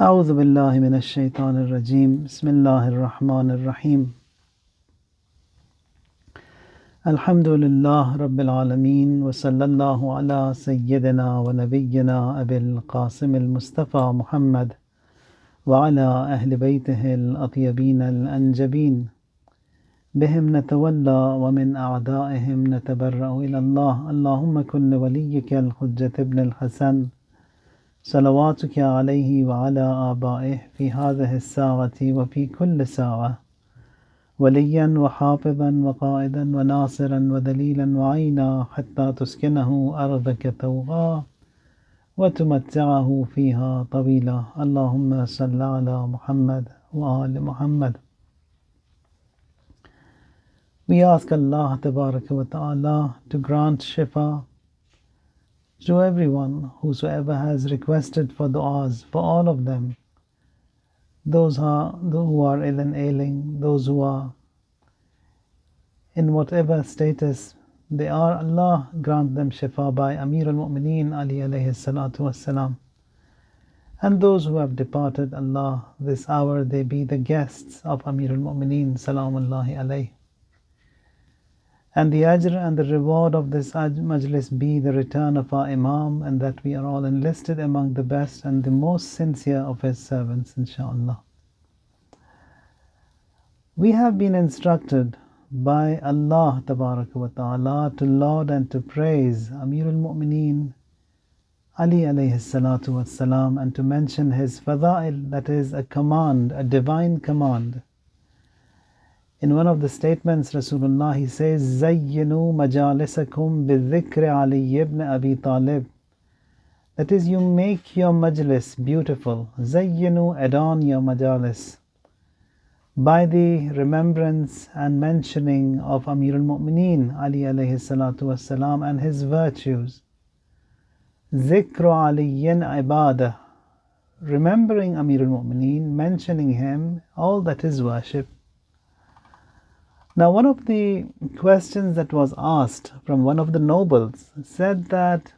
أعوذ بالله من الشيطان الرجيم بسم الله الرحمن الرحيم الحمد لله رب العالمين وصلى الله على سيدنا ونبينا أبي القاسم المصطفى محمد وعلى أهل بيته الأطيبين الأنجبين بهم نتولى ومن أعدائهم نتبرأ إلى الله اللهم كن لوليك الحجة ابن الحسن صلواتك عليه وعلى آبائه في هذه الساعة وفي كل ساعة وليا وحافظا وقائدا وناصرا ودليلا وعينا حتى تسكنه أرضك طوعا وتمتعه فيها طويلا اللهم صل على محمد وآل Muhammad. We ask Allah Tabaraka wa Ta'ala to grant shifa to everyone, whosoever has requested for du'as, for all of them, those who are ill and ailing, those who are in whatever status they are, Allah grant them shifa by Amirulmomineen Ali alayhi salatu wassalam. And those who have departed, Allah, this hour they be the guests of Amirulmomineen salamullahi alayhi. And the ajr and the reward of this majlis be the return of our Imam, and that we are all enlisted among the best and the most sincere of his servants, inshaAllah. We have been instructed by Allah Tabaraka wa Ta'ala to laud and to praise Amirulmomineen Ali alayhi salatu wassalam, and to mention his fada'il, that is a command, a divine command. In one of the statements, Rasulullah, he says, Zayyinu majalisakum bidhikri Ali ibn Abi Talib. That is, you make your majlis beautiful. Zayyinu, adorn your majalis by the remembrance and mentioning of Amirulmomineen Ali alayhi salatu wassalam and his virtues. Zikru Aliyin ibadah. Remembering Amirulmomineen, mentioning him, all that is worship. Now, one of the questions that was asked from one of the nobles said that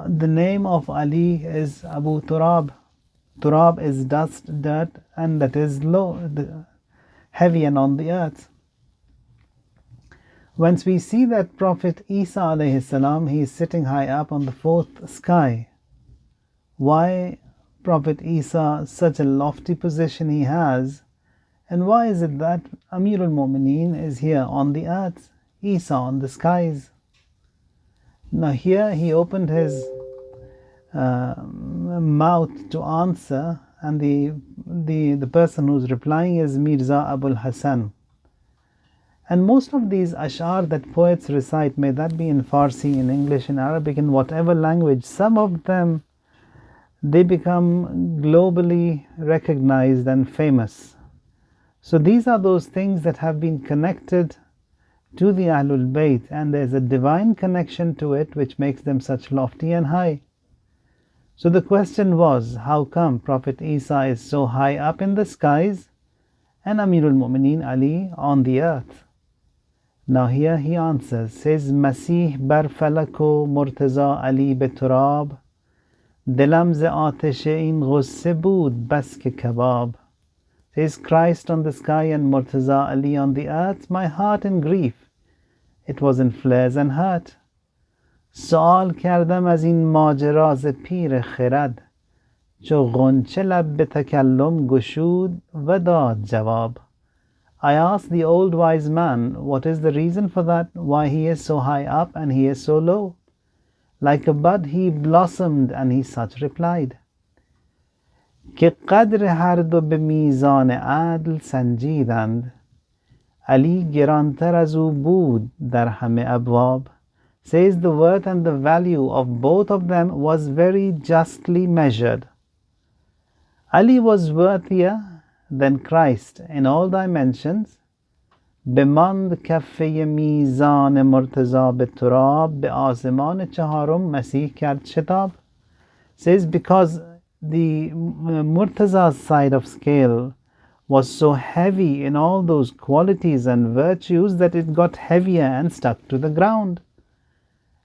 the name of Ali is Abu Turab. Turab is dust, dirt, and that is low, heavy and on the earth. Once we see that Prophet Isa alayhi salam, he is sitting high up on the fourth sky. Why Prophet Isa, such a lofty position he has? And why is it that Amirulmomineen is here on the earth, Isa on the skies? Now here he opened his mouth to answer, and the person who's replying is Mirza Abul Hassan. And most of these ash'ar that poets recite, may that be in Farsi, in English, in Arabic, in whatever language, some of them, they become globally recognized and famous. So these are those things that have been connected to the Ahlul Bayt, and there's a divine connection to it which makes them such lofty and high. So the question was, how come Prophet Isa is so high up in the skies and Amirulmomineen Ali on the earth? Now here he answers, says, Masih bar falako Murtaza Ali beturab, dilam ze atesh in ghusse bud bas ke kabab. Says, Christ on the sky and Murtaza Ali on the earth, my heart in grief, it was in flares and hurt. سوال کردم از این ماجرا ز پیر خرد، چو غنچه لب به تکلم گشود و داد جواب. I asked the old wise man, what is the reason for that, why he is so high up and he is so low? Like a bud he blossomed, and he such replied, که قدر هر دو به میزان عدل سنجیدند، علی گرانتر از او بود در همه ابواب. Says the worth and the value of both of them was very justly measured. Ali was worthier than Christ in all dimensions. بماند کفه میزان مرتضی به تراب، به آسمان چهارم مسیح کرد شتاب. Says because the Murtaza's side of scale was so heavy in all those qualities and virtues that it got heavier and stuck to the ground.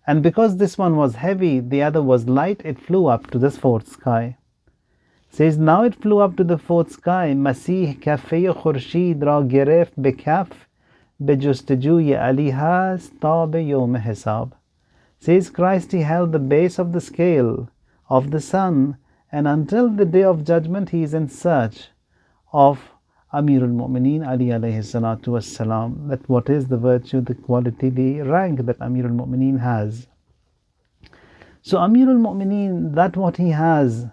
And because this one was heavy, the other was light, it flew up to the fourth sky. Says, now it flew up to the fourth sky. Masih kafe khurshid ra gereft bekaf bejustajuy Ali hast ta be yom hisab. Says Christ, he held the base of the scale of the sun, and until the day of judgment he is in search of Amirulmomineen Ali alayhi salatu wassalam. That what is the virtue, the quality, the rank that Amirulmomineen has. So Amirulmomineen, that what he has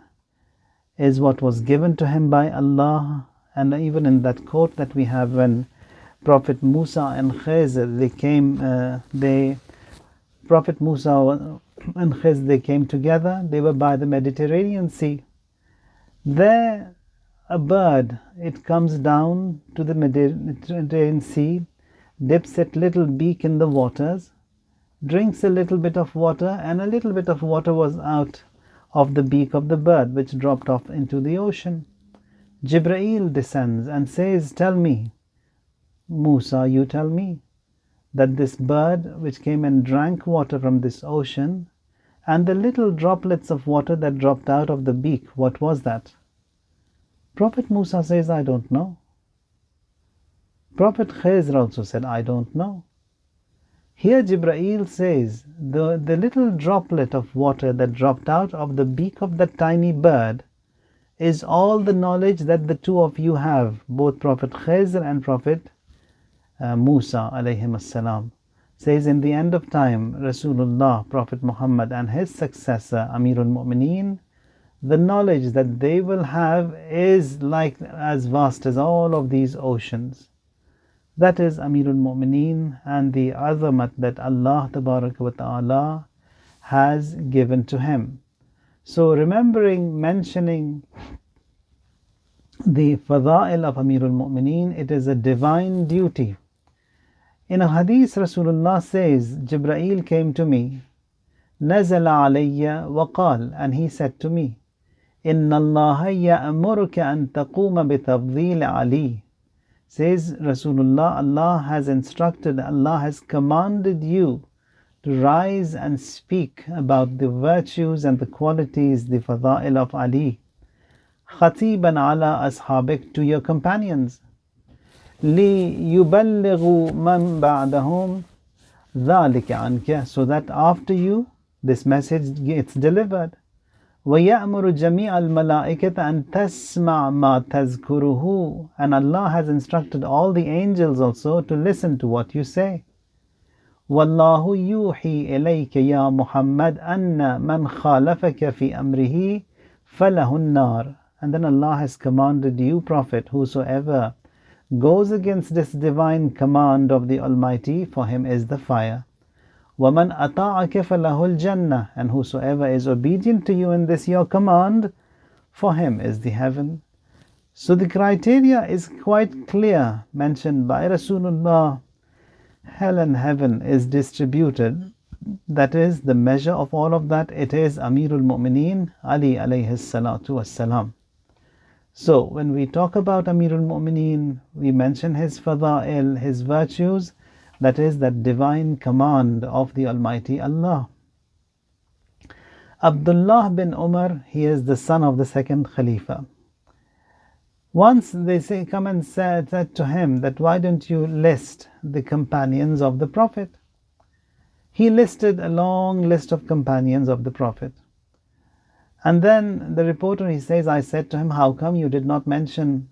is what was given to him by Allah. And even in that quote that we have, when Prophet Musa and Khizr, Prophet Musa and Khizr, they came together. They were by the Mediterranean Sea. There a bird, it comes down to the Mediterranean Sea, dips its little beak in the waters, drinks a little bit of water, and a little bit of water was out of the beak of the bird, which dropped off into the ocean. Jibreel descends and says, tell me, Musa, you tell me, that this bird which came and drank water from this ocean, and the little droplets of water that dropped out of the beak, what was that? Prophet Musa says, I don't know. Prophet Khizr also said, I don't know. Here Jibreel says, the little droplet of water that dropped out of the beak of that tiny bird is all the knowledge that the two of you have, both Prophet Khizr and Prophet Musa alayhim assalam. Says, in the end of time, Rasulullah, Prophet Muhammad, and his successor Amirulmomineen, the knowledge that they will have is like as vast as all of these oceans. That is Amirulmomineen and the azamat that Allah Tabaraka wa Ta'ala has given to him. So mentioning the fada'il of Amirulmomineen, it is a divine duty. In a hadith, Rasulullah says, Jibreel came to me, Nazala alayya wa qal, and he said to me, Inna Allah ya'muruka an taquma bi tafdhil Ali. Says Rasulullah, Allah has instructed, Allah has commanded you to rise and speak about the virtues and the qualities, the fada'il of Ali. Khatiban ala ashabik, to your companions. Li yuballighu man ba'dahum dhalika anka, so that after you this message gets delivered. وَيَأْمُرُ جَمِيعَ الْمَلَائِكَةَ أَن تَسْمَعَ مَا تَذْكُرُهُ, and Allah has instructed all the angels also to listen to what you say. وَاللَّهُ يُوحِي إِلَيْكَ يَا مُحَمَّدْ أَنَّ مَنْ خَالَفَكَ فِي أَمْرِهِ فَلَهُ النَّارِ, and then Allah has commanded you, Prophet, whosoever goes against this divine command of the Almighty, for him is the fire. وَمَنْ أَطَاعَكَ فَلَهُ الْجَنَّةِ, and whosoever is obedient to you in this your command, for him is the heaven. So the criteria is quite clear, mentioned by Rasulullah. Hell and heaven is distributed. That is the measure of all of that. It is Amirulmomineen Ali alayhi salatu wassalam. So when we talk about Amirulmomineen, we mention his fada'il, his virtues. That is that divine command of the Almighty Allah. Abdullah bin Umar, he is the son of the second Khalifa. Once they come and said to him that, why don't you list the companions of the Prophet? He listed a long list of companions of the Prophet. And then the reporter, he says, I said to him, how come you did not mention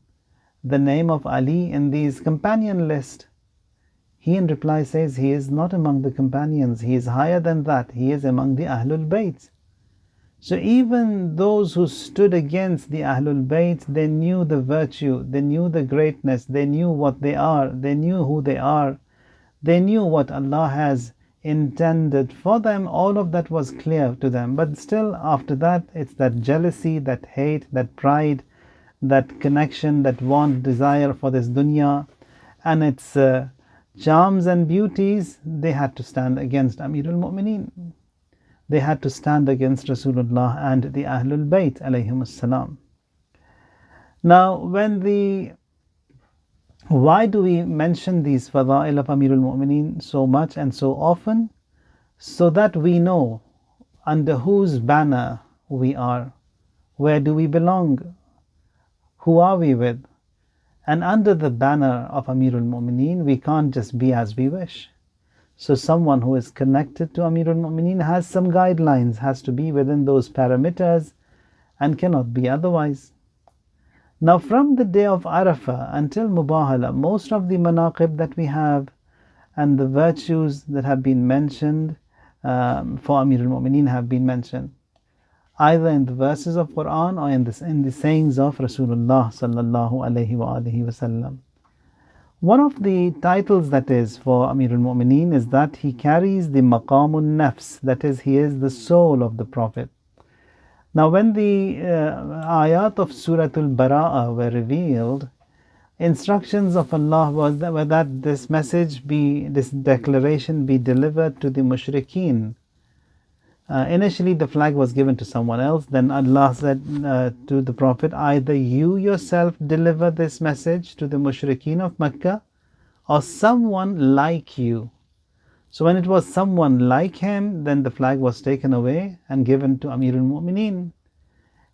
the name of Ali in these companion list? He in reply says, he is not among the companions, he is higher than that, he is among the Ahlul Bayt. So even those who stood against the Ahlul Bayt, they knew the virtue, they knew the greatness, they knew what they are, they knew who they are, they knew what Allah has intended for them. All of that was clear to them. But still after that, it's that jealousy, that hate, that pride, that connection, that want, desire for this dunya, and its charms and beauties. They had to stand against Amirulmomineen. They had to stand against Rasulullah and the Ahlul Bayt alayhim assalam. Now, why do we mention these fada'il of Amirulmomineen so much and so often? So that we know under whose banner we are. Where do we belong? Who are we with? And under the banner of Amirulmomineen, we can't just be as we wish. So someone who is connected to Amirulmomineen has some guidelines, has to be within those parameters and cannot be otherwise. Now from the day of Arafah until Mubahala, most of the manaqib that we have and the virtues that have been mentioned for Amirulmomineen have been mentioned either in the verses of Quran or in the sayings of Rasulullah sallallahu alaihi wasallam. One of the titles that is for Amirulmomineen is that he carries the maqamun nafs, that is, he is the soul of the Prophet. Now when the ayat of Suratul Bara'ah were revealed, instructions of Allah were that this message this declaration be delivered to the mushrikeen. Initially the flag was given to someone else, then Allah said to the Prophet, either you yourself deliver this message to the mushrikeen of Mecca or someone like you. So when it was someone like him, then the flag was taken away and given to Amirulmomineen.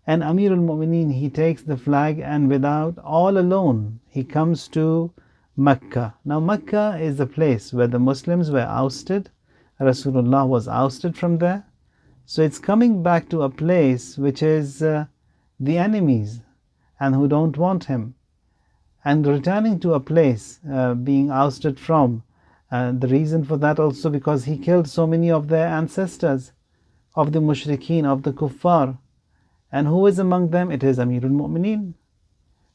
And Amirulmomineen, he takes the flag and all alone, he comes to Mecca. Now Mecca is the place where the Muslims were ousted. Rasulullah was ousted from there. So it's coming back to a place which is the enemies and who don't want him, and returning to a place being ousted from. The reason for that also because he killed so many of their ancestors, of the mushrikeen, of the kuffar. And who is among them? It is Amirulmomineen.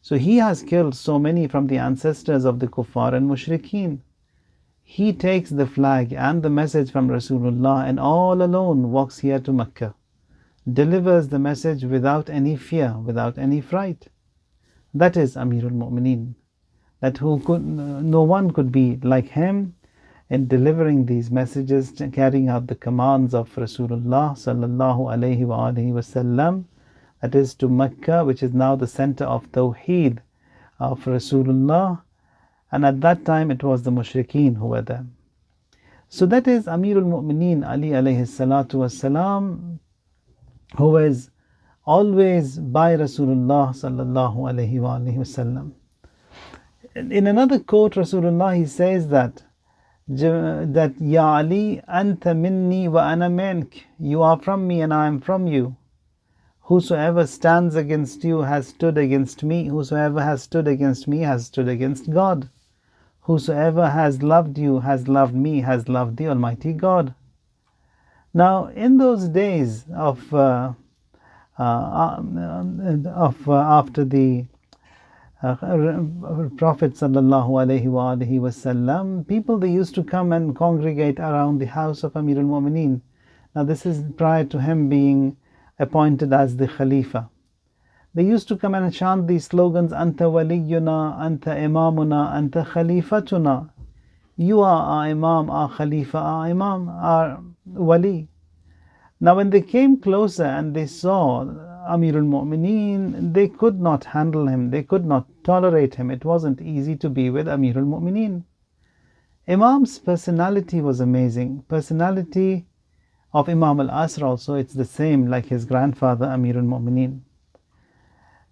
So he has killed so many from the ancestors of the kuffar and mushrikeen. He takes the flag and the message from Rasulullah and all alone walks here to Mecca, delivers the message without any fear, without any fright. That is Amirulmomineen. That no one could be like him in delivering these messages, carrying out the commands of Rasulullah sallallahu alaihi wasallam. That is to Mecca, which is now the center of Tawheed of Rasulullah. And at that time it was the mushrikeen who were there. So that is Amirulmomineen Ali alayhi salatu wassalam, who is always by Rasulullah sallallahu alayhi wasallam. In another quote, Rasulullah, he says that Ya Ali, anta minni wa ana mink, you are from me and I am from you. Whosoever stands against you has stood against me. Whosoever has stood against me has stood against God. Whosoever has loved you has loved me, has loved the Almighty God. Now, in those days after the Prophet sallallahu alaihi wasallam, people, they used to come and congregate around the house of Amirulmomineen. Now, this is prior to him being appointed as the Khalifa. They used to come and chant these slogans, Anta waliyuna, Anta imamuna, Anta khalifatuna. You are our Imam, our Khalifa, our Imam, our Wali. Now when they came closer and they saw Amirulmomineen, they could not handle him, they could not tolerate him. It wasn't easy to be with Amirulmomineen. Imam's personality was amazing. Personality of Imam al-Asr also, it's the same like his grandfather Amirulmomineen.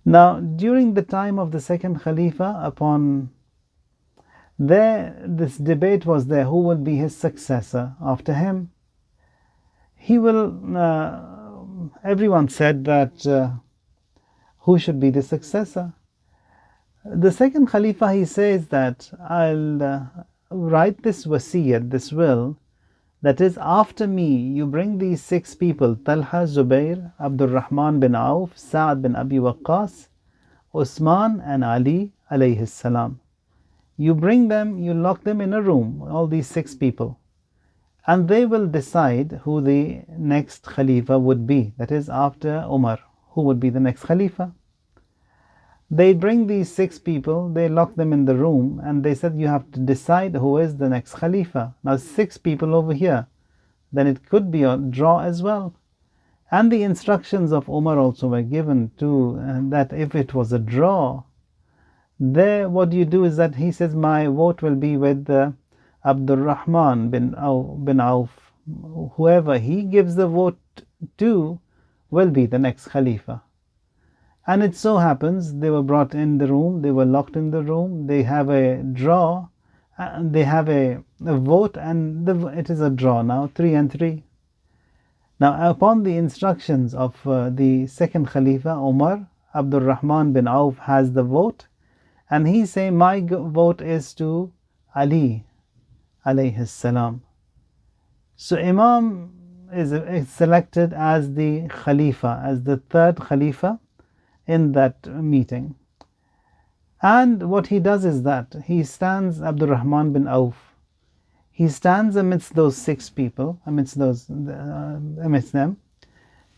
Now, during the time of the second Khalifa, this debate was there, who will be his successor after him. Everyone said that who should be the successor. The second Khalifa, he says that I'll write this Wasiyyat, this will, that is, after me you bring these 6 people, Talha, Zubair, Abdul Rahman bin Auf, Sa'ad bin Abi Waqqas, Usman and Ali alayhi salam. You bring them, you lock them in a room, all these 6 people, and they will decide who the next Khalifa would be. That is, after Umar, who would be the next Khalifa. They bring these 6 people, they lock them in the room, and they said, you have to decide who is the next Khalifa. Now 6 people over here, then it could be a draw as well. And the instructions of Umar also were given too, that if it was a draw, there what you do is that he says, my vote will be with Abdul Rahman bin Auf. Whoever he gives the vote to will be the next Khalifa. And it so happens they were brought in the room, they were locked in the room, they have a draw, they have a vote, and it is a draw now, 3-3. Now, upon the instructions of the second Khalifa, Umar, Abdul Rahman bin Auf has the vote, and he say, my vote is to Ali, alayhi salam. So Imam is selected as the Khalifa, as the third Khalifa in that meeting. And what he does is that he stands, Abdul Rahman bin Auf, he stands amidst those 6 people, amidst them,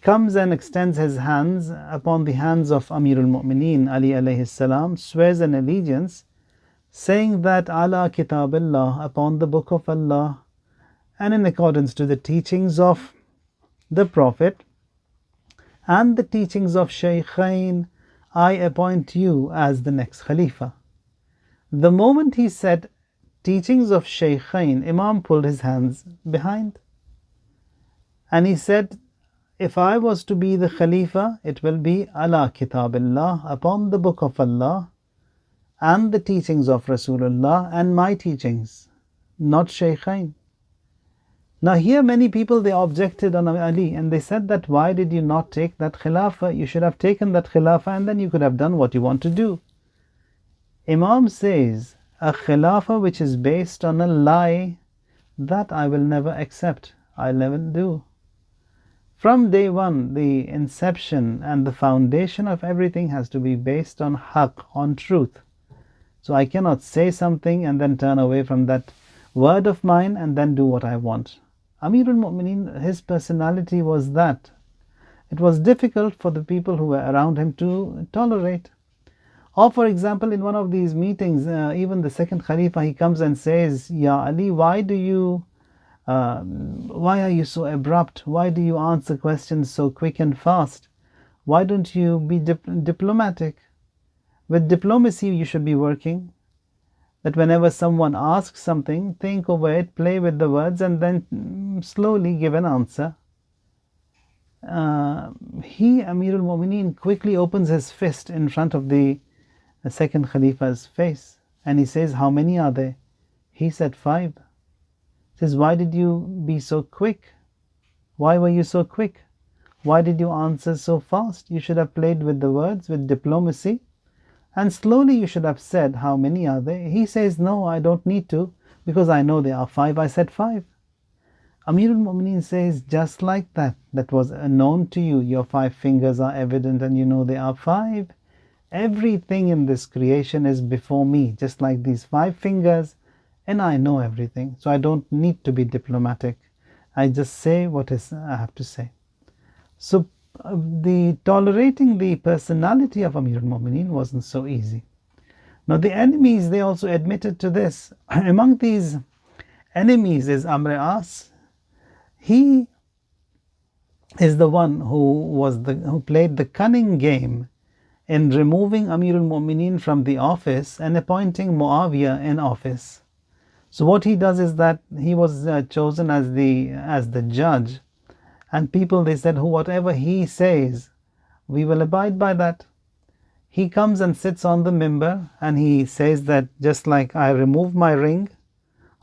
comes and extends his hands upon the hands of Amirulmomineen, Ali alayhi salam, swears an allegiance, saying that ala kitabillah, upon the book of Allah, and in accordance to the teachings of the Prophet and the teachings of Shaykhain, I appoint you as the next Khalifa. The moment he said teachings of Shaykhain, Imam pulled his hands behind. And he said, if I was to be the Khalifa, it will be ala kitabillah, upon the book of Allah and the teachings of Rasulullah and my teachings, not Shaykhain. Now here many people, they objected on Ali, and they said that why did you not take that Khilafah? You should have taken that Khilafah and then you could have done what you want to do. Imam says, a Khilafah which is based on a lie, that I will never accept, I'll never do. From day one, the inception and the foundation of everything has to be based on haqq, on truth. So I cannot say something and then turn away from that word of mine and then do what I want. Amirulmomineen, his personality was that. It was difficult for the people who were around him to tolerate. Or for example, in one of these meetings, even the second Khalifa, he comes and says, Ya Ali, why are you so abrupt? Why do you answer questions so quick and fast? Why don't you be diplomatic? With diplomacy you should be working. That whenever someone asks something, think over it, play with the words, and then slowly give an answer. Amirulmomineen, quickly opens his fist in front of the second Khalifa's face, and he says, how many are there? He said 5. He says, why did you be so quick? Why were you so quick? Why did you answer so fast? You should have played with the words, with diplomacy. And slowly you should have said, how many are there? He says, no, I don't need to, because I know there are 5. I said 5. Amirulmomineen says, just like that, that was known to you. Your 5 fingers are evident and you know there are 5. Everything in this creation is before me, just like these 5 fingers, and I know everything. So I don't need to be diplomatic. I just say what I have to say. So the tolerating the personality of Amirulmomineen wasn't so easy. Now the enemies, they also admitted to this. Among these enemies is Amr As. He is the one who played the cunning game in removing Amirulmomineen from the office and appointing Muawiyah in office. So what he does is that he was chosen as the judge. And people, they said, whatever he says, we will abide by that. He comes and sits on the mimbar and he says that just like I remove my ring,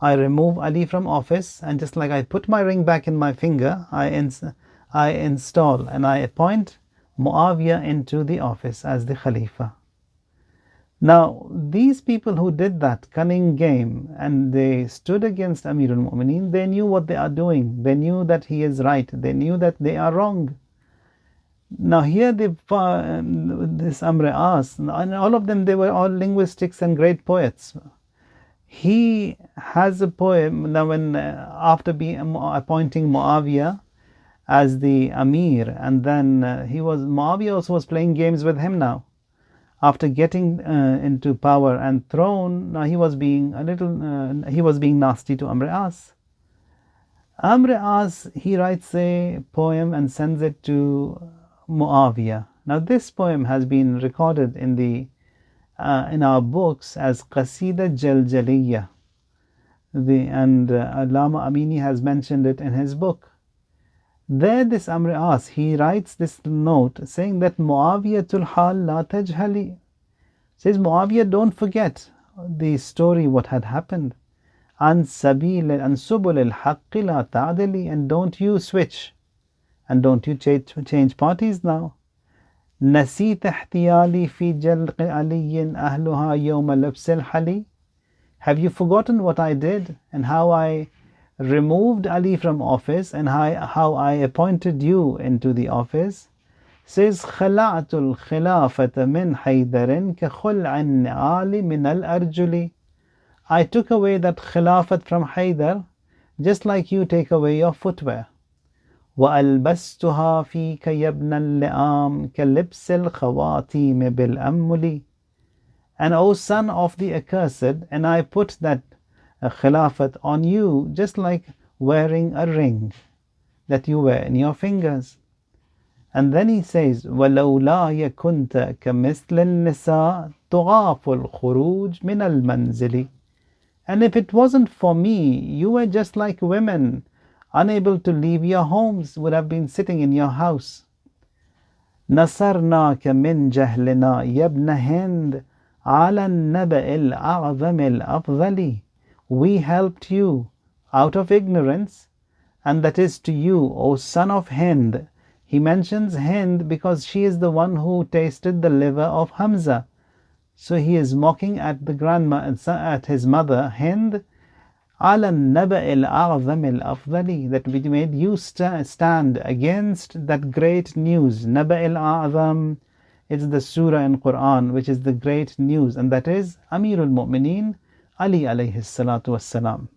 I remove Ali from office, and just like I put my ring back in my finger, I install and I appoint Muawiyah into the office as the Khalifa. Now, these people who did that cunning game and they stood against Amirulmomineen, they knew what they are doing. They knew that he is right. They knew that they are wrong. Now here this Amr As, and all of them, they were all linguistics and great poets. He has a poem now when after appointing Muawiyah as the Amir, and then Muawiyah also was playing games with him now. After getting into power and throne, now he was being nasty to Amr As. Amr As, he writes a poem and sends it to Muawiyah. Now this poem has been recorded in our books as Qasida Jaljaliyah, and Allama Amini has mentioned it in his book. There this Amr As, he writes this note saying that Muawiyatul hal la tajhali. Says Muawiyah, don't forget the story, what had happened. An subul al-haqqi la ta'dili, and don't you switch, and don't you change parties now. نسيت احتيالي في جلق علي أهلها يوم لبس الحلي. Have you forgotten what I did and how I removed Ali from office and how I appointed you into the office? Says خلعت الخلافة من حيدر كخلع النعال من الأرجل. I took away that khilafat from Haydar just like you take away your footwear. وألبستها فيك يا ابن اللئام كلبس الخواتيم بالأمل. And O son of the accursed, and I put that khilafat on you just like wearing a ring that you wear in your fingers. And then he says, وَلَوْلَايَ كُنْتَ كَمِثْلِ النِّسَاءِ تُغَافُ الْخُرُوجِ مِنَ الْمَنْزِلِ. And if it wasn't for me, you were just like women, unable to leave your homes, would have been sitting in your house. نصرناك من جهلنا يا ابن هند على النبأ الأعظم الأفضل. We helped you out of ignorance, and that is to you, O son of Hind. He mentions Hind because she is the one who tasted the liver of Hamza. So he is mocking at the grandma, at his mother Hind. على النبأ الأعظم الأفضل, that we made you stand against that great news. Naba al-A'zam, it's the surah in Quran which is the great news, and that is Amirulmomineen Ali alayhi salatu wassalam.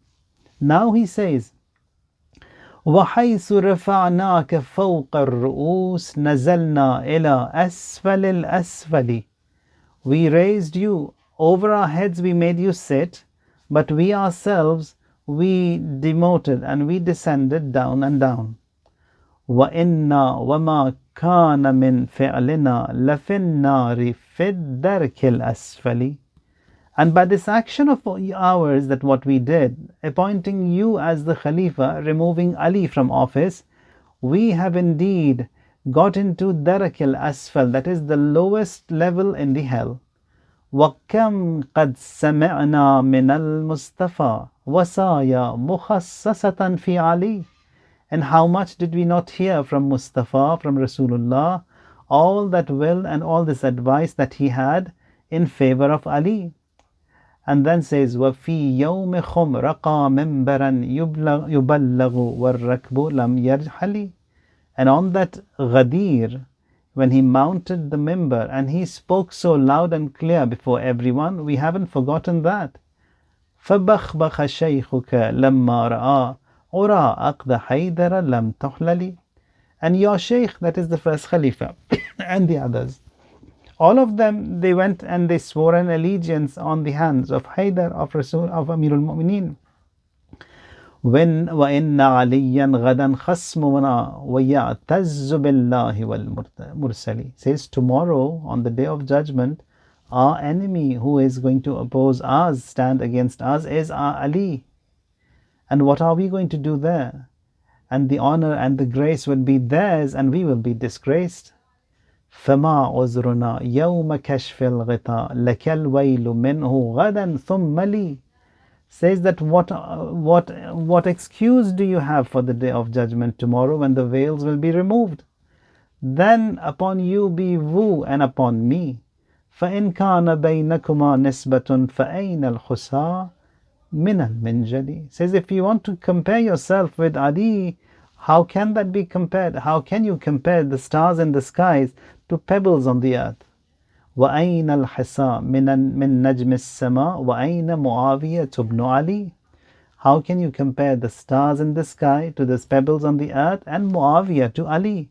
Now he says, وحيث رفعناك فوق الرؤوس نزلنا إلى أسفل الأسفل. We raised you over our heads, we made you sit, but we ourselves, we demoted and we descended down and down. وَإِنَّا وَمَا كَانَ مِنْ فِعْلِنَا لَفِي النَّارِ فِي الدَّرْكِ الْأَسْفَلِ. And by this action of ours, that what we did, appointing you as the Khalifa, removing Ali from office, we have indeed got into Darak al-Asfal, that is the lowest level in the hell. وَكَمْ قَدْ سَمِعْنَا مِنَ الْمُصْطَفَى وَصَايَا مُخَصَّصَةً فِي عَلِي. And how much did we not hear from Mustafa, from Rasulullah, all that will and all this advice that he had in favor of Ali. And then says, وَفِي يَوْمِ خُمْ رَقَى مِنْبَرًا يُبَلَّغُ وَالرَّكْبُ لَمْ يَرْحَلِ. And on that Ghadir, when he mounted the mimbar and he spoke so loud and clear before everyone, we haven't forgotten that. فَبَخْبَخَ شَيْخُكَ لَمَّا رَآ عُرَى أَقْدَ حَيْدَرَ لَمْ تُحْلَلِ. And your Shaykh, that is the first Khalifa, and the others, all of them, they went and they swore an allegiance on the hands of Haydar, of Amirulmomineen. وَإِنَّ عَلِيًّا غَدًا خَصْمُنَا وَيَعْتَزُّ بِاللَّهِ وَالْمُرْسَلِ. Says tomorrow, on the day of judgment, our enemy who is going to oppose us, stand against us, is our Ali. And what are we going to do there? And the honor and the grace will be theirs, and we will be disgraced. فَمَا عُذْرُنَا يَوْمَ كَشْفِ الْغِطَاءِ لَكَ الْوَيْلُ مِنْهُ غَدًا ثُمَّ لِي. Says that what excuse do you have for the day of judgment tomorrow when the veils will be removed? Then upon you be woe and upon me. فَإِنْ كَانَ بَيْنَكُمَا نِسْبَةٌ فَأَيْنَ الْخُسَى مِنَ الْمِنْجَلِ. Says if you want to compare yourself with Ali, how can that be compared? How can you compare the stars in the skies to pebbles on the earth? وَأَيْنَ الْحِصَى مِنْ نَجْمِ السَّمَاءِ وَأَيْنَ مُعَاوِيَةُ بْنُ عَلِي. How can you compare the stars in the sky to the pebbles on the earth and Muawiyah to Ali?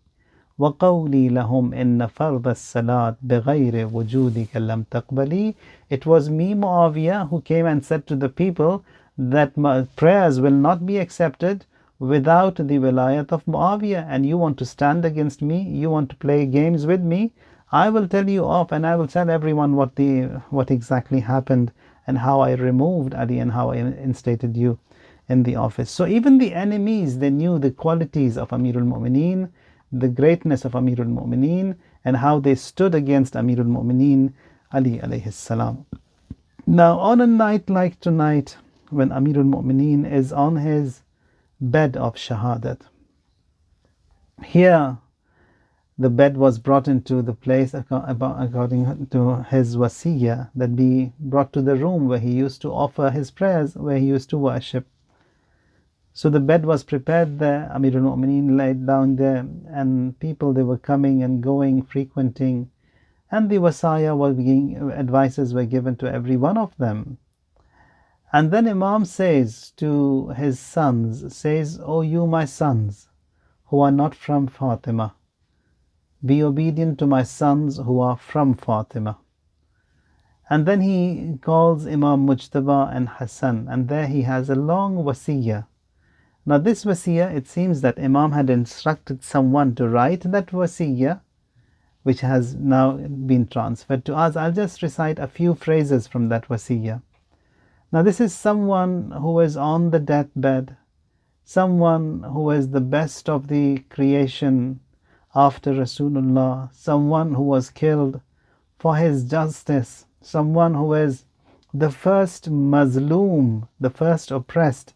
وَقَوْلِي لَهُمْ إِنَّ فَرْضَ الصَّلَاةِ بِغَيْرِ وُجُودِكَ لَمْ تَقْبَلِي. It was me, Muawiyah, who came and said to the people that my prayers will not be accepted without the wilayat of Muawiyah, and you want to stand against me, you want to play games with me. I will tell you off, and I will tell everyone what exactly happened and how I removed Ali and how I instated you in the office. So even the enemies, they knew the qualities of Amirulmomineen, the greatness of Amirulmomineen, and how they stood against Amirulmomineen Ali alayhi salam. Now, on a night like tonight, when Amirulmomineen is on his bed of Shahadat, here the bed was brought into the place according to his wasiyyah, that be brought to the room where he used to offer his prayers, where he used to worship. So the bed was prepared there, Amirul Mu'mineen laid down there, and people, they were coming and going, frequenting, and the wasaya was being, advices were given to every one of them. And then Imam says to his sons, says, "O you my sons, who are not from Fatima, be obedient to my sons who are from Fatima." And then he calls Imam Mujtaba and Hassan, and there he has a long wasiyyah. Now this wasiyyah, it seems that Imam had instructed someone to write that wasiyyah, which has now been transferred to us. I'll just recite a few phrases from that wasiyyah. Now this is someone who is on the deathbed, someone who is the best of the creation after Rasulullah, someone who was killed for his justice, someone who is the first mazloom, the first oppressed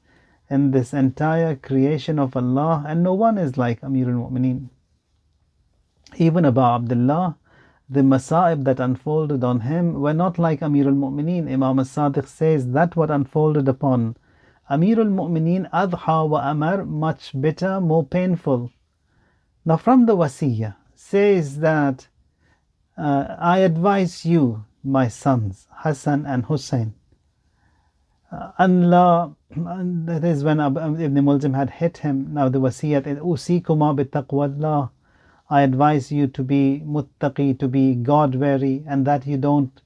in this entire creation of Allah, and no one is like Amirul Mu'mineen. Even Abu Abdullah, the masa'ib that unfolded on him were not like Amirul Mu'mineen. Imam as-Sadiq says that what unfolded upon Amirul Mu'mineen, adha wa amar, much bitter, more painful. Now from the wasiyyah says that I advise you, my sons, Hassan and Hussein. Allah, that is when Ibn Mulzim had hit him. Now the wasiyyat is usikuma bi taqwallah. I advise you to be muttaqi, to be God-wary, and that you don't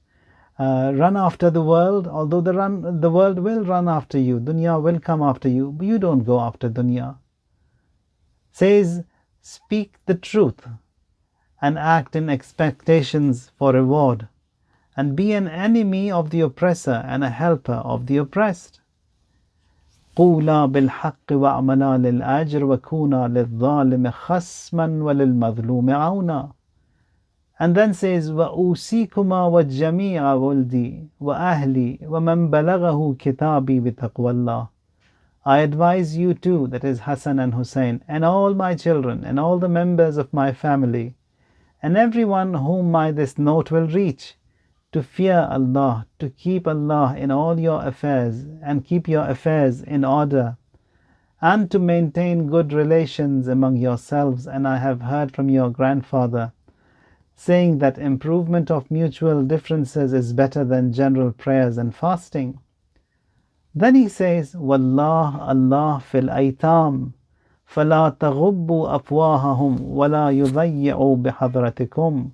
run after the world, although the world will run after you, dunya will come after you, but you don't go after dunya. Says, speak the truth and act in expectations for reward, and be an enemy of the oppressor and a helper of the oppressed. قولا بالحق وعملا للأجر وكونا للظالم خصما وللمظلوم عونا. And then says, وأوصيكما وجميع ولدي وأهلي ومن بلغه كتابي بتقوى الله. I advise you too, that is Hassan and Hussein, and all my children, and all the members of my family, and everyone whom this note will reach, to fear Allah, to keep Allah in all your affairs, and keep your affairs in order, and to maintain good relations among yourselves. And I have heard from your grandfather saying that improvement of mutual differences is better than general prayers and fasting. Then he says, Wallah, Allah fil aitam, فلا تغبوا أفواههم ولا يضيعوا بحضرتكم.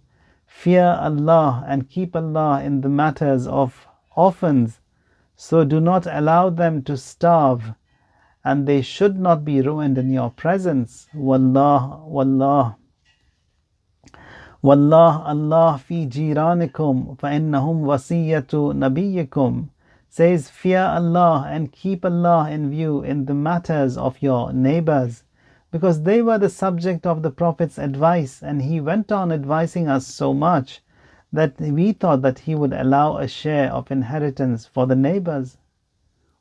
Fear Allah and keep Allah in the matters of orphans, so do not allow them to starve, and they should not be ruined in your presence. Wallah, Wallah, Wallah, Allah fi jiranikum فإنهم wasiyyatu nabiyikum. Says, fear Allah and keep Allah in view in the matters of your neighbors, because they were the subject of the Prophet's advice, and he went on advising us so much that we thought that he would allow a share of inheritance for the neighbors.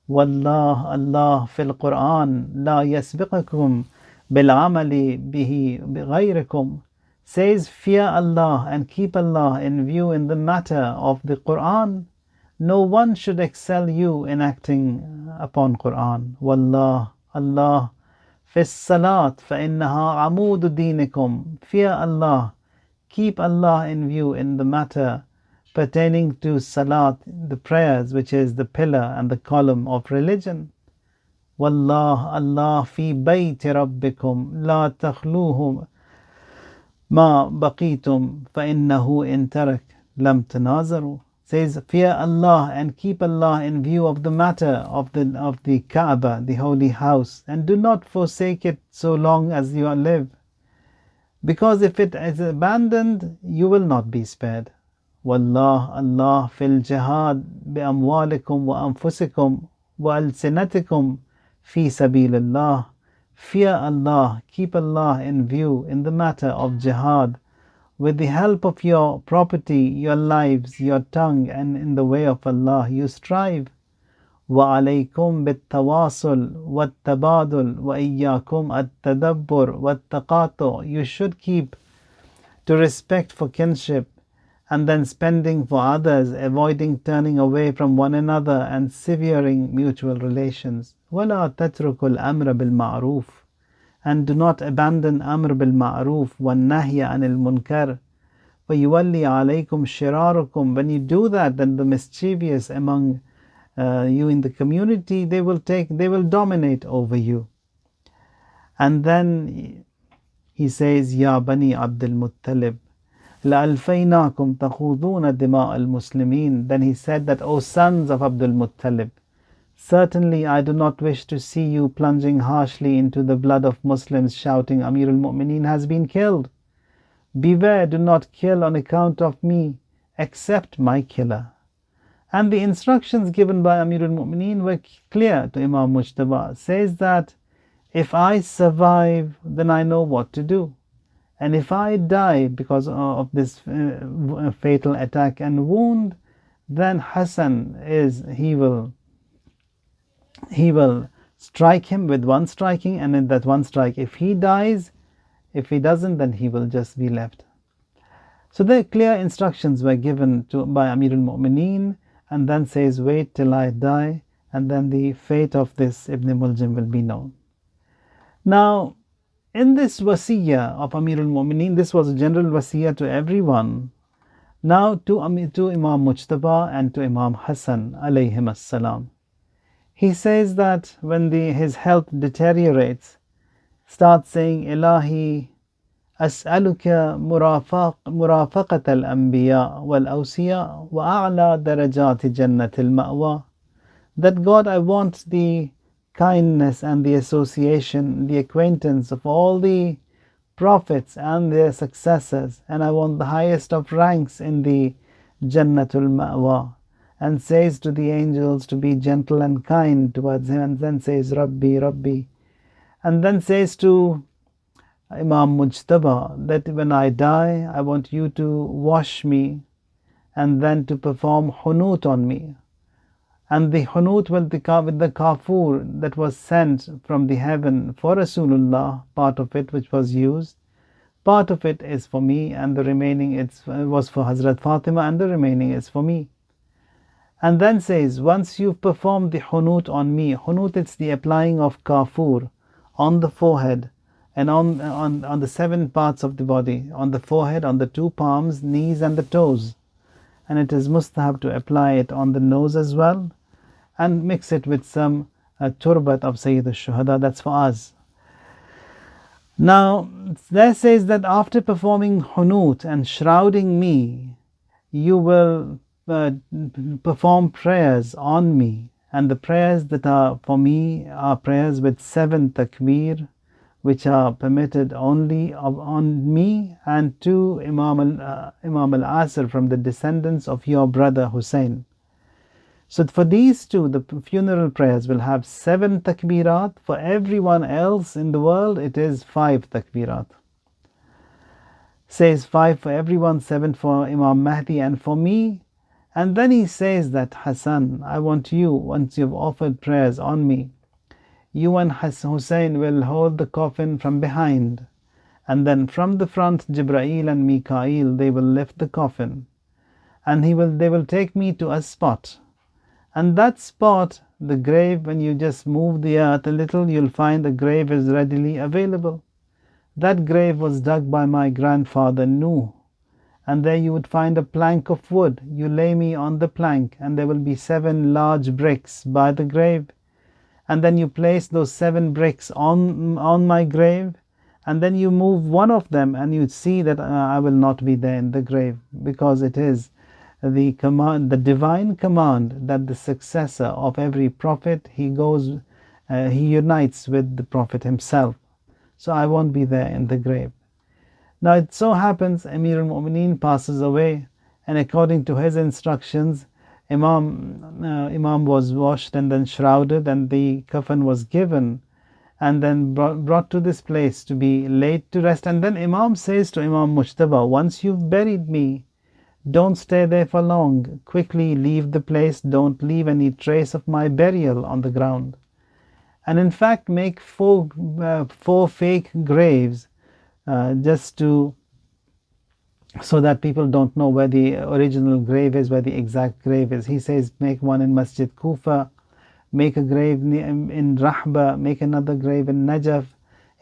Wallah, Allah fil Quran la yasbiqakum bil amali bihi bighayrikum. Says, fear Allah and keep Allah in view in the matter of the Quran. No one should excel you in acting upon Quran. Wallah, Allah fis salat فإنها عمود دينكم. Fear Allah, keep Allah in view in the matter pertaining to salat, the prayers, which is the pillar and the column of religion. Wallah, Allah fi bayti rabbikum la takhluhum ma baqitum فإنه in tarak lam tanazaru. Says, fear Allah and keep Allah in view of the matter of the Kaaba, the holy house, and do not forsake it so long as you live, because if it is abandoned, you will not be spared. Wallah, Allah fil jihad bi amwalikum wa anfusikum wa alsinatikum fi sabilillah. Fear Allah, keep Allah in view in the matter of jihad, with the help of your property, your lives, your tongue, and in the way of Allah you strive. وعليكم بالتواصل والتبادل وإياكم التدبر والتقاطع. You should keep to respect for kinship, and then spending for others, avoiding turning away from one another, and severing mutual relations. ولا تتركوا الأمر بالمعروف. And do not abandon أمر بالمعروف والنهي عن المنكر. ويولي عليكم شراركم. When you do that, then the mischievous among you in the community, they will dominate over you. And then he says, Ya Bani Abdul Muttalib, لألفيناكم تخوضون دماء المسلمين. Then he said that, O sons of Abdul Muttalib, certainly I do not wish to see you plunging harshly into the blood of Muslims, shouting, Amirulmomineen has been killed. Beware, do not kill on account of me, except my killer. And the instructions given by Amirulmomineen were clear to Imam Mujtaba. Says that if I survive, then I know what to do. And if I die because of this fatal attack and wound, then Hassan he will strike him with one striking, and in that one strike, if he dies, if he doesn't, then he will just be left. So the clear instructions were given by Amirulmomineen, and then says, wait till I die, and then the fate of this Ibn Muljim will be known. Now, in this wasiyyah of Amirulmomineen, this was a general wasiyyah to everyone. Now to Imam Mujtaba and to Imam Hassan alayhim as-salam. He says that when his health deteriorates, start saying, Ilahi, أسألك مرافقة الأنبياء والأوصياء وأعلى درجات جنة المأوى. That God, I want the kindness and the association, the acquaintance of all the prophets and their successors, and I want the highest of ranks in the Jannatul Ma'wa, and says to the angels to be gentle and kind towards him, and then says, Rabbi, Rabbi, and then says to Imam Mujtaba that when I die, I want you to wash me and then to perform hunut on me. And the hunut with the kafur that was sent from the heaven for Rasulullah, part of it which was used, part of it is for me, and the remaining was for Hazrat Fatima, and the remaining is for me. And then says, once you've performed the hunut on me, hunut, it's the applying of kafur on the forehead and on the 7 parts of the body, on the forehead, on the 2 palms, knees and the toes. And it is mustahab to apply it on the nose as well, and mix it with some turbat of Sayyid al-Shuhada, that's for us. Now, there says that after performing hunut and shrouding me, you will perform prayers on me, and the prayers that are for me are prayers with 7 takbir, which are permitted only on me and to Imam al-Asr from the descendants of your brother Hussein. So for these two, the funeral prayers will have 7 takbirat. For everyone else in the world, it is 5 takbirat. Says 5 for everyone, 7 for Imam Mahdi and for me. And then he says that, Hassan, I want you, once you've offered prayers on me, you and Hussein will hold the coffin from behind, and then from the front, Jibreel and Mikael, they will lift the coffin, and they will take me to a spot. And that spot, the grave, when you just move the earth a little, you'll find the grave is readily available. That grave was dug by my grandfather Nuh, and there you would find a plank of wood. You lay me on the plank, and there will be 7 large bricks by the grave. And then you place those 7 bricks on my grave, and then you move one of them, and you see that I will not be there in the grave, because it is the divine command that the successor of every prophet, he unites with the prophet himself. So I won't be there in the grave. Now it so happens Amirulmomineen passes away, and according to his instructions, Imam was washed and then shrouded, and the coffin was given, and then brought to this place to be laid to rest. And then Imam says to Imam Mujtaba, once you've buried me, don't stay there for long. Quickly leave the place. Don't leave any trace of my burial on the ground. And in fact, make four fake graves, just to so that people don't know where the original grave is, where the exact grave is. He says, make one in Masjid Kufa, make a grave in Rahba, make another grave in Najaf,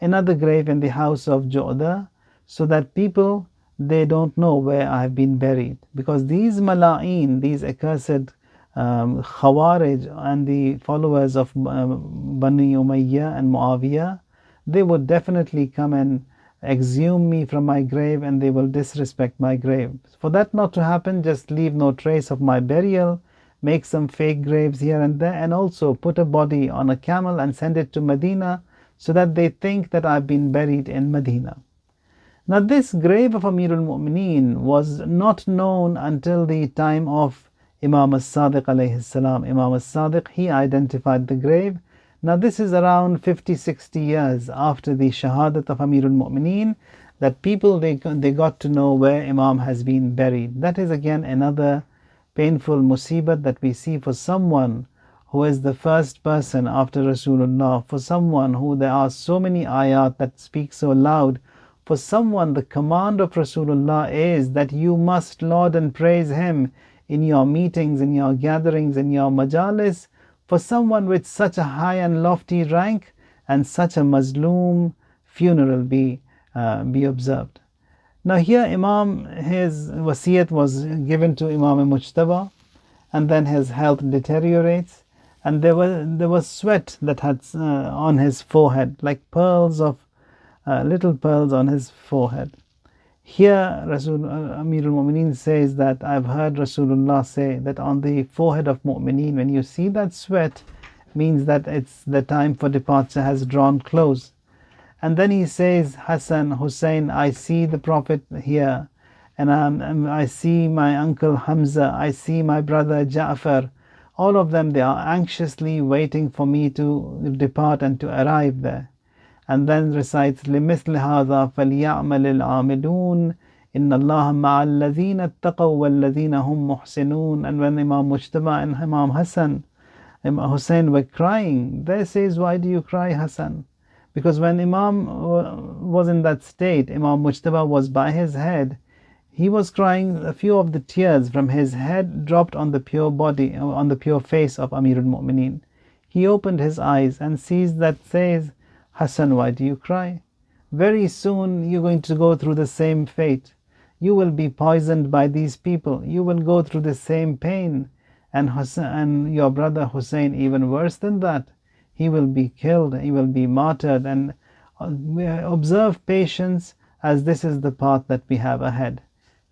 another grave in the house of Joda, so that people, they don't know where I have been buried. Because these mala'een, these accursed Khawarij and the followers of Bani Umayyah and Muawiyah, they would definitely come and exhume me from my grave, and they will disrespect my grave. For that not to happen, just leave no trace of my burial, make some fake graves here and there, and also put a body on a camel and send it to Medina, so that they think that I've been buried in Medina. Now this grave of Amirulmomineen was not known until the time of Imam as-Sadiq alayhi salam. Imam as-Sadiq, he identified the grave. Now this is around 50-60 years after the Shahadat of Amirulmomineen that people, they got to know where Imam has been buried. That is again another painful musibat that we see for someone who is the first person after Rasulullah, for someone who there are so many ayat that speak so loud. For someone, the command of Rasulullah is that you must laud and praise him in your meetings, in your gatherings, in your majalis. For someone with such a high and lofty rank, and such a mazloom funeral be observed. Now here Imam, his Wasiyyat was given to Imam Mujtaba, and then his health deteriorates, and there was sweat that had on his forehead, like pearls of little pearls on his forehead. Here Amirulmomineen says that I've heard Rasulullah say that on the forehead of Mu'mineen, when you see that sweat, means that it's the time for departure has drawn close. And then he says, Hassan, Hussein, I see the Prophet here, and I see my uncle Hamza, I see my brother Ja'far. All of them, they are anxiously waiting for me to depart and to arrive there. And then recites لِمِثْلِ هَذَا فَلْيَعْمَلِ الْعَامِلُونَ إِنَّ اللَّهَ مَعَ الَّذِينَ اتَّقَوْا وَالَّذِينَ هُمْ مُحْسِنُونَ. And when Imam Mujtaba and Imam Hassan, Imam Hussein were crying, they says, why do you cry, Hassan? Because when Imam was in that state, Imam Mujtaba was by his head, he was crying. A few of the tears from his head dropped on the pure body, on the pure face of Amirulmomineen. He opened his eyes and sees that, says, Hassan, why do you cry? Very soon you're going to go through the same fate. You will be poisoned by these people. You will go through the same pain. And your brother Hussein, even worse than that, he will be killed, he will be martyred. And observe patience, as this is the path that we have ahead.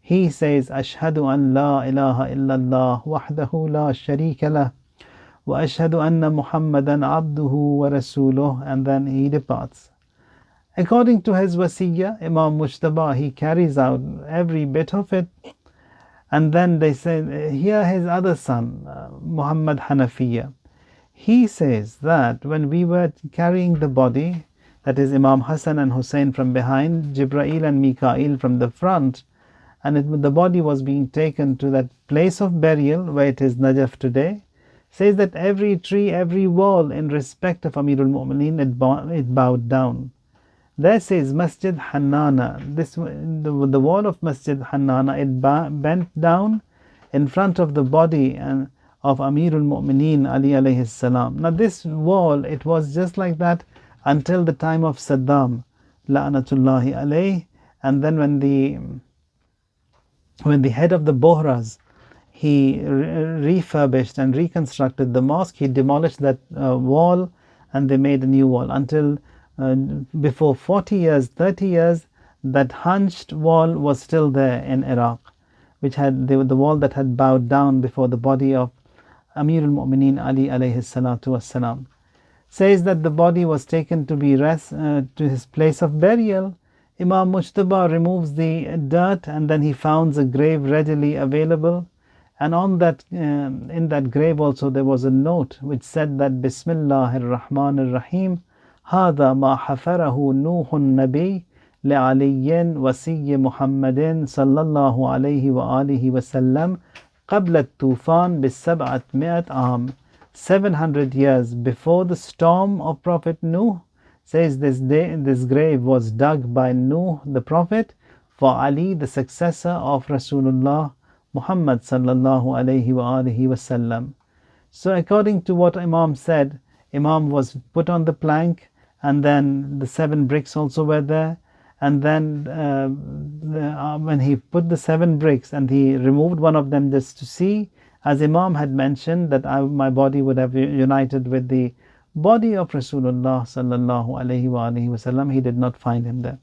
He says, Ashhadu an la ilaha illallah wahdahu la sharika lah, وَأَشْهَدُ أَنَّ مُحَمَّدًا عَبْدُهُ وَرَسُولُهُ, and then he departs. According to his wasiyyah, Imam Mujtaba, he carries out every bit of it. And then they say, here his other son, Muhammad Hanafiya, he says that when we were carrying the body, that is Imam Hassan and Hussein from behind, Jibreel and Mikael from the front, and the body was being taken to that place of burial where it is Najaf today, says that every tree, every wall in respect of Amirulmomineen, it bowed down. There says Masjid Hannana, the wall of Masjid Hannana, it bent down in front of the body of Amirulmomineen Ali alayhi salam. Now this wall, it was just like that until the time of Saddam, la'natullahi alayh. And then when the head of the Bohras, he refurbished and reconstructed the mosque, he demolished that wall and they made a new wall. Until before 40 years, 30 years, that hunched wall was still there in Iraq, which had the wall that had bowed down before the body of Amirulmomineen Ali alayhi salatu wassalam. Says that the body was taken to be to his place of burial. Imam Mujtaba removes the dirt, and then he founds a grave readily available, And on that, in that grave also there was a note which said that Bismillahir Rahmanir Rahim, هذا ما حفره نوح النبي لعلي وصي محمد صلى الله عليه وآله وسلم قبل الطوفان ب700 عام. 700 years before the storm of Prophet Nuh, says this grave was dug by Nuh the Prophet for Ali, the successor of Rasulullah Muhammad sallallahu alayhi wa alihi wasallam. So according to what Imam said, Imam was put on the plank, and then the 7 bricks also were there. And then when he put the 7 bricks and he removed one of them just to see, as Imam had mentioned, that my body would have united with the body of Rasulullah sallallahu alayhi wa alihi wasallam, he did not find him there.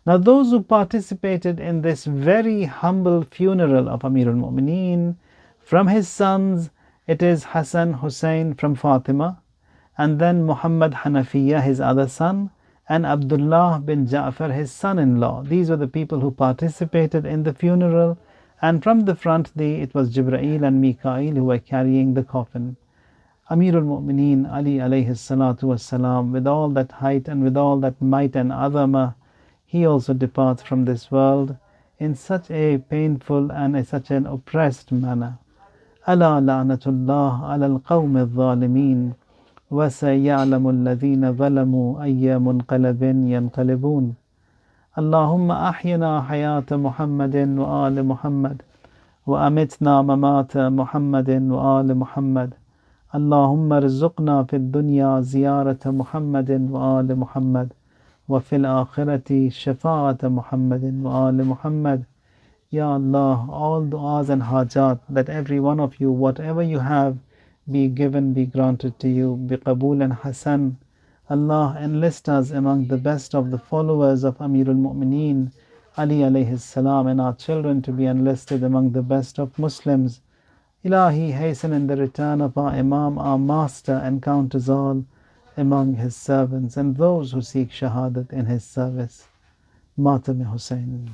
Now those who participated in this very humble funeral of Amirulmomineen, from his sons, it is Hassan Hussein from Fatima, and then Muhammad Hanafiya, his other son, and Abdullah bin Ja'far, his son-in-law. These were the people who participated in the funeral, and from the front it was Jibreel and Mikael who were carrying the coffin. Amirulmomineen Ali alayhi salatu wassalam, with all that height and with all that might and azama, he also departs from this world in such a painful and such an oppressed manner. Ala la'natullah ala al-qawm al-zalimin, wa sayalamu alladhina zalamu ayya munqalabin yanqalibun. Allahumma ahyina hayata Muhammadin wa ali Muhammad, wa amitna mamata Muhammadin wa ali Muhammad. Allahumma rzuqna fid dunya ziyarata Muhammadin wa ali Muhammad, وفي الآخرة شفاعة محمد وآل محمد. Ya Allah, all du'as and hajat, that every one of you, whatever you have, be given, be granted to you, bi qabul and hasan. Allah, enlist us among the best of the followers of Amirulmomineen Ali alayhi salam, and our children to be enlisted among the best of Muslims. Ilahi, hasten in the return of our Imam, our master, and count us all among his servants and those who seek Shahadat in his service. Matam Hussein.